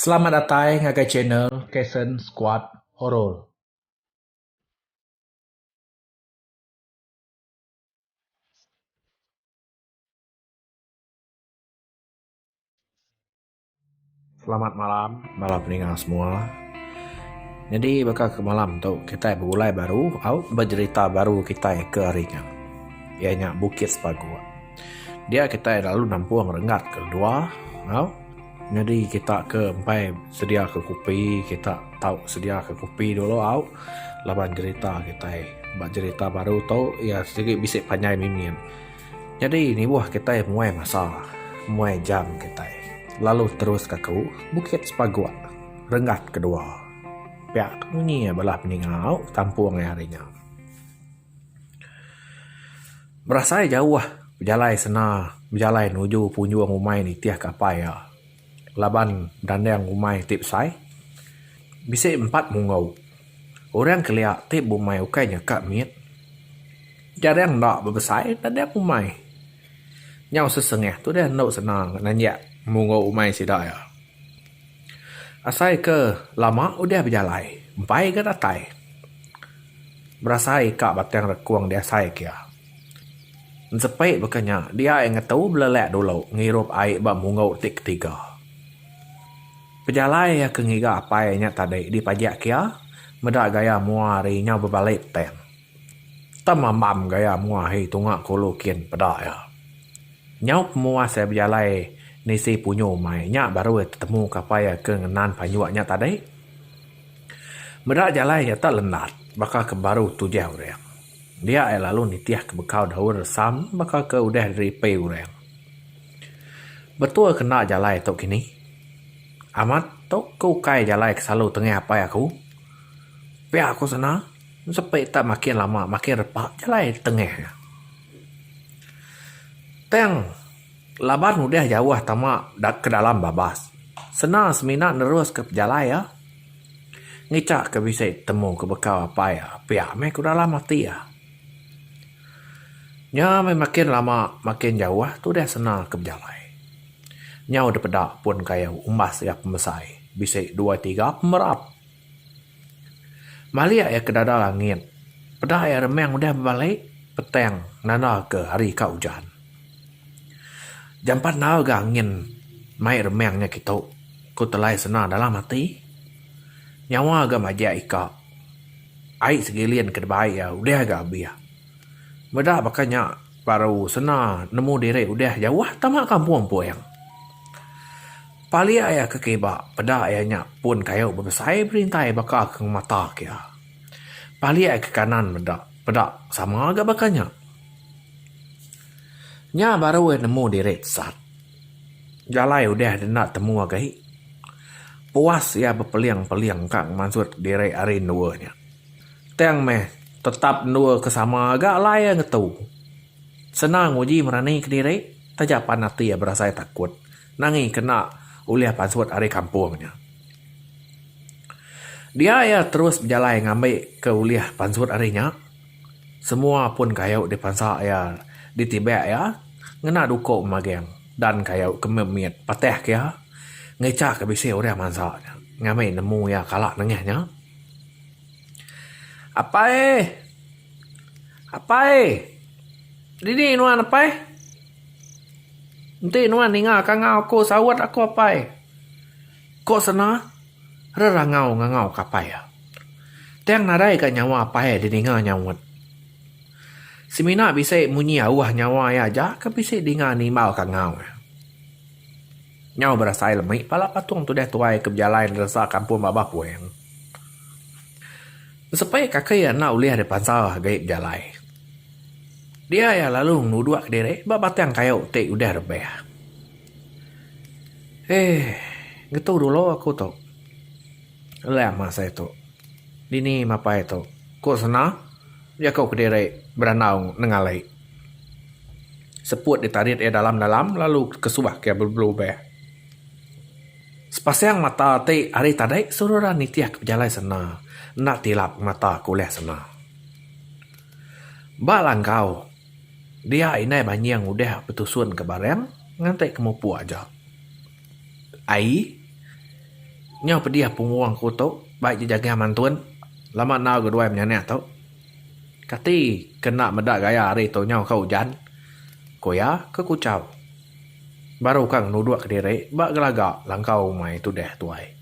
Selamat datang ke channel Kaisen Squad Horror. Selamat malam, malam pendengar semua. Jadi bakal ke malam tu kita berulai baru, bercerita baru kita ke harinya. Ianya Bukit Sepagu. Dia kita lalu nampung rengat kedua, jadi kita ke empai sedia ke kopi, kita tahu sedia ke kopi dulu laban cerita kita buat cerita baru tu ya sedikit bisik panjang mimin. Jadi ni buah kita mulai masa, mulai jam kita. Lalu terus ke Bukit Sepagu, rengat kedua. Pihak ni belah peningau tampung harinya. Berasa jauh berjalan sana, berjalan menuju punjung umai ni tiah kapai ya. Laban dandang umai tip sai. Bisik 4 mungau. Orang keliak tip umai ukainya kak miet. Jarang nak berbesai dandang umai. Nyau sesengah tu dah nak senang nanya mungau umai sidak ya. Asai ke lama udah berjalan. Empai ke datai. Berasai kak batang rekuang dia asai kia. Sepai bekanya dia yang tahu belelak dulu ngirup air bak mungau tik ketiga. Pejalai ya ke ngiga apa yang tadi di pajak kia. Medak gaya muari nyau berbalik ten. Tamam gaya muahi tungak kolokin pedak ya. Nyau pemua saya berjalai nisi punyo mai nya baru ketemu kapaya ke ngenan panyuaknya tadi. Medak jalai ya tak lenat bakal ke baru tujah orang. Dia lalu nitiah ke bekau daun resam bakal ke udah dari pay orang. Betul kena jalai tok kini. Amat tok kau kai jalai ke selalu tengah apa aku. Pihak aku sana sampai tak makin lama makin repak jalai tengah. Teng laban udah jauh tamak ke dalam babas. Senang seminat nerus ke jalai ya. Ngicak ke bisa temu ke bekau apa ya. Pihak me ke dalam mati ya. Nya makin lama makin jauh tu dah senang ke jalai. Nyau de pedak pun kaya umas ya pemesai. Bisa 2-3 pemerap. Malia ya ke dada langit. Pedak ya remeng udah berbalik. Petang nana ke hari ka hujan. Jam 4 nau ga angin. Mai remengnya kita. Ku telai senang dalam hati. Nyawa ga majak ika. Aik segilian ke debai ya udah ga biar. Medak bakanya baru senang nemu diri udah jauh tamak kampung puang. Palia ya ke keba pedak ayahnya pun kayu berbesai berintai bakal ke mata kia. Palia ke kanan pedak sama agak bakanya. Nya baru nemu diri sat. Jalai udah nak temu agai. Puas ya berpeliang-peliang kang maksud diri arin duanya. Teng meh tetap dua kesama agak layan ngetu. Senang uji merani ke diri. Tajak panati ya berasa takut. Nangi kena uliah pansut hari kampungnya. Dia ya terus berjalan ngambil ke uliah pansut harinya. Semua pun kayu di pansa ya ditibak ya. Ngena dukuk mageng. Dan kayu kememiat pateh ya. Ngecak ke bisi uliah mansaknya. Ngambil nemu ya kalak nengahnya. Apa Apa Dini nuan apa Nanti nuan ninga kangau aku sawat aku apa Kok sana ngangau kapai ya. Tiang nadai ka nyawa apa di ninga nyawat. Semina bisa munyi awah nyawa ya aja ke bisa dinga ni mau kangau. Nyawa berasai lemik pala patung tu dah tuai ke berjalan rasa kampung babah puang. Supaya kakak ya nak uliah depan sawah gaib jalai. Dia ya lalu nuduk ke diri babat yang kayu te udah rebeh. Gitu dulu aku tu. Lama saya tu. Dini apa itu? Kok sana? Ya kau ke diri beranau nengalai. Seput ditarik dalam-dalam lalu kesubah ke berubah. Sepasang mata te hari tadi suruh nitiak berjalan sana. Nak tilap mata kuliah sana. Balang kau. Dia ini banyak udah betusun ke barang. Ngantai kemupu aja. Ai. Nya pediah punguang ko to, baik jaga mantuan. Lama nau kedua menyanek to. Kati kena medak gaya hari to nyau kau hujan. Koya ke kucau. Baru kang nuduk ke diri, bak gelagak langkau mai tu deh tuai.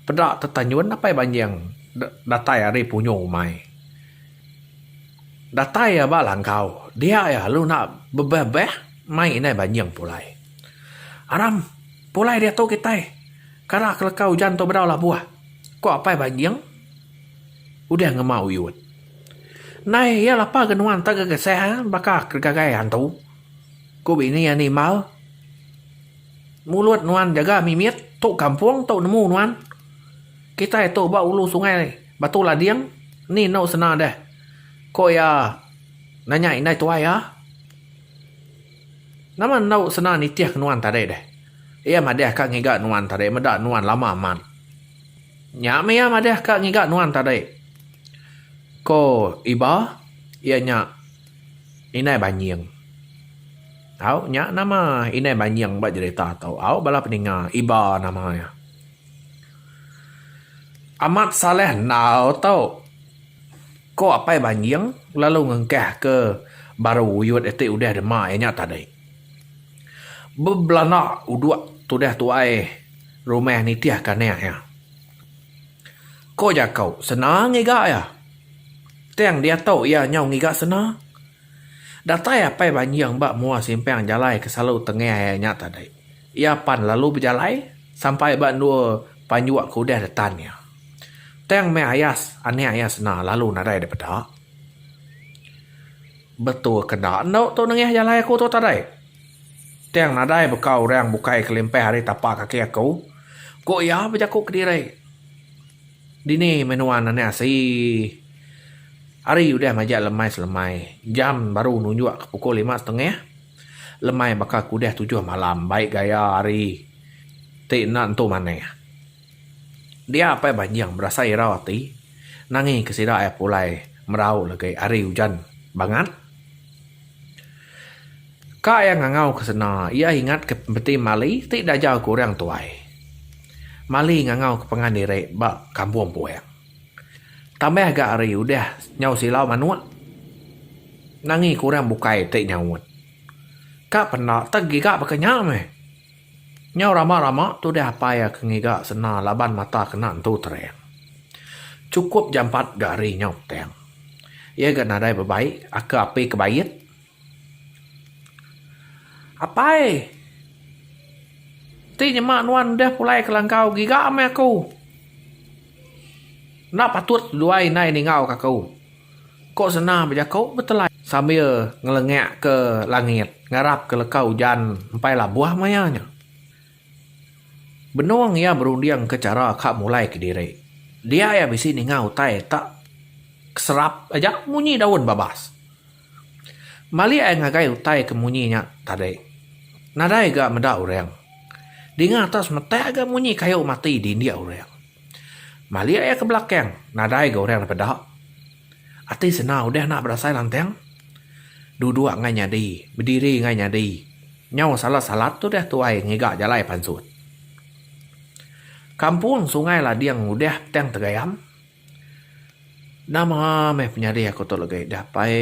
Pedak tertanyuan apa banjang datai hari punyo mai. Datai ya bak langkau. Dia ya lu nak bebeh mai inai banjang pulai. Aram, pulai dia tu kita. Kara kelekau hujan tu berau lah buah. Kok apa banjang? Udah ngemau yut. Nai ya lapa genuan tak kesehan bakal kegagai hantu. Ko bini ani mau. Mulut nuan jaga mimit tok kampung tok nemu nuan. Kita itu ba ulu sungai batu ladiang ni no sena dah. Ko ya nanya inai tuai ya. Nama nau sena ni tiak nuan tadi dah. Ia madeh kak ngiga nuan tadi medak nuan lama man. Nya me ya madeh kak ngiga nuan tadi. Ko iba ia nya inai banjing. Au nya nama inai banjing ba cerita tau. Au bala peninga iba namanya. Amat saleh nau tau. Ko apa banjing lalu ngengkeh ke baru yut eti udah dema nya tadi. Beblana udua tu dah tuai rumah ni tiah kaneh ya. Ko ja kau senang ngiga ya. Tiang dia tahu ia nyau ngiga senang. Datai apa banjang bak mua simpang jalai ke selalu tengah nya tadi. Ia pan lalu berjalai sampai bak dua panjuak kuda detannya. Tiang me ayas aneh ayas na lalu nadai daripada. Betul kena no tu nengah jalai aku tu tadi. Tiang nadai bekau orang bukai kelempeh hari tapak kaki aku. Kok ya berjakuk ke diri. Dini menuan aneh si. Hari udah majak lemai-selemai. Jam baru nunjuk ke pukul 5:30. Lemai bakal kudah 7 malam. Baik gaya hari. Tik nak tu mana. Dia apa banjang berasa irau hati. Nangi kesira air pulai. Merau lagi hari hujan. Bangat. Kak yang ngangau ke sana, ia ingat ke peti Mali tidak jauh kurang tuai. Mali ngangau ke pengandiri bak kampung puang. Tambah agak hari udah nyau silau manua. Nangi kurang bukai tik nyawut. Kak pernah tegi kak berkenyak meh. Nyau ramah-ramah tu dah apa ya kengiga sena laban mata kena tu terang. Cukup jam 4 gari nyau teng. Ia gak nadai berbaik, aku api kebayit. Apai? Ti nyemak nuan dah pulai kelangkau giga ame aku. Nak patut duai nai ningau kakau. Kok senang berjakau betelai. Sambil ngelengak ke langit. Ngarap ke lekau hujan. Sampai lah buah mayanya. Benuang ia berundiang ke cara kak mulai ke diri. Dia ya bisi ningau tai tak keserap aja munyi daun babas. Mali ay ngagai utai kemunyinya tadi. Nadai gak meda orang. Di ngatas mete agak munyi kayu mati di dia orang. Mali ay ke belakang. Nadai gak orang pada. Ati sena udah nak berasai lanteng. Duduk ngai nyadi. Berdiri ngai nyadi. Nyau salat-salat tu dah tuai ngigak jalai pansut. Kampung sungai ladiang udah teng tegayam. Nama meh penyari aku tu lagi. Dah pai.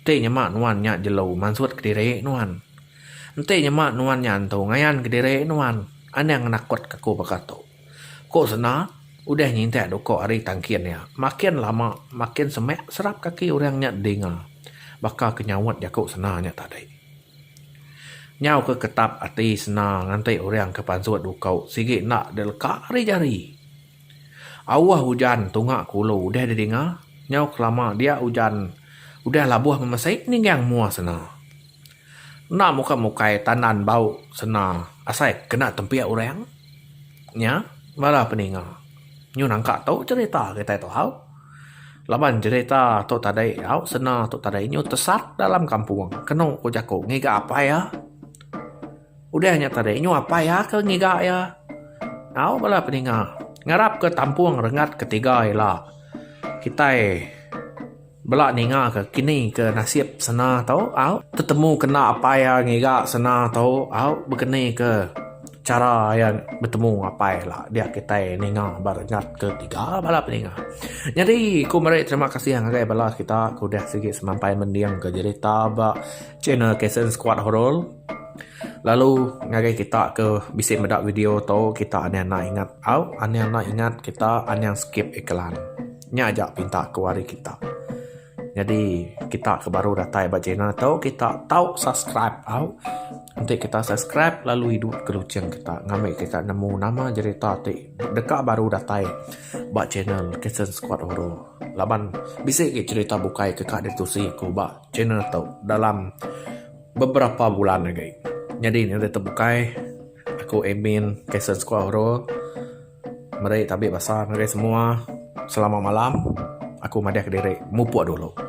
Nanti nyemak nuan nyak jelau mansut ke diri nuan. Nanti nyemak nuan nyantu ngayan ke diri nuan. Ane yang nakut kaku bakato. Kok sena udah nyintek doko hari tangkian ya. Makin lama makin semek serap kaki orang nyak dengar. Bakal kenyawat jakuk sena nyak tadi. Nyau ke ketap ati sena nganti orang ke pansut dukau. Sige nak delka hari jari. Awah hujan tungak kulu udah didengar. Nyau kelama dia hujan. Udah labuh memasai ni yang mua sena. Nak muka-mukai tanan bau sena. Asai kena tempiak orang. Nya, malah peninga. Nyu nangka tau cerita kita itu hau. Laban cerita tu tadi hau sena tu tadi nyu tesat dalam kampung. Kenong ko jako ngiga apa ya? Udah nya tadi nyu apa ya ke ngiga ya? Hau malah peninga. Ngarap ke tampung rengat ketiga ialah. Kita belak ninga ke kini ke nasib sana tau au tetemu kena apa ya ngiga sana tau au berkeni ke cara yang bertemu apa lah dia kita ninga barengat ketiga balap ninga. Jadi ku mari terima kasih yang agak balas kita ku dah sikit semampai mendiang ke cerita ba channel Kasen Squad Horror. Lalu ngagai kita ke bisik medak video tau kita ane nak ingat ane nak ingat kita ane skip iklan. Nya aja pinta ke wari kita. Jadi kita ke baru datai ba channel tau kita tahu subscribe nanti kita subscribe lalu hidup kelucian kita ngambil kita nemu nama cerita dekat baru datai ba channel Kasen Squad Horror. Laban bisa cerita bukai ke kak ditusi ku ba channel tau dalam beberapa bulan lagi. Jadi nanti terbukai aku admin Kasen Squad Horror. Mari tabik basah mari semua. Selamat malam. Aku Madiah Kediri. Mupuk dulu.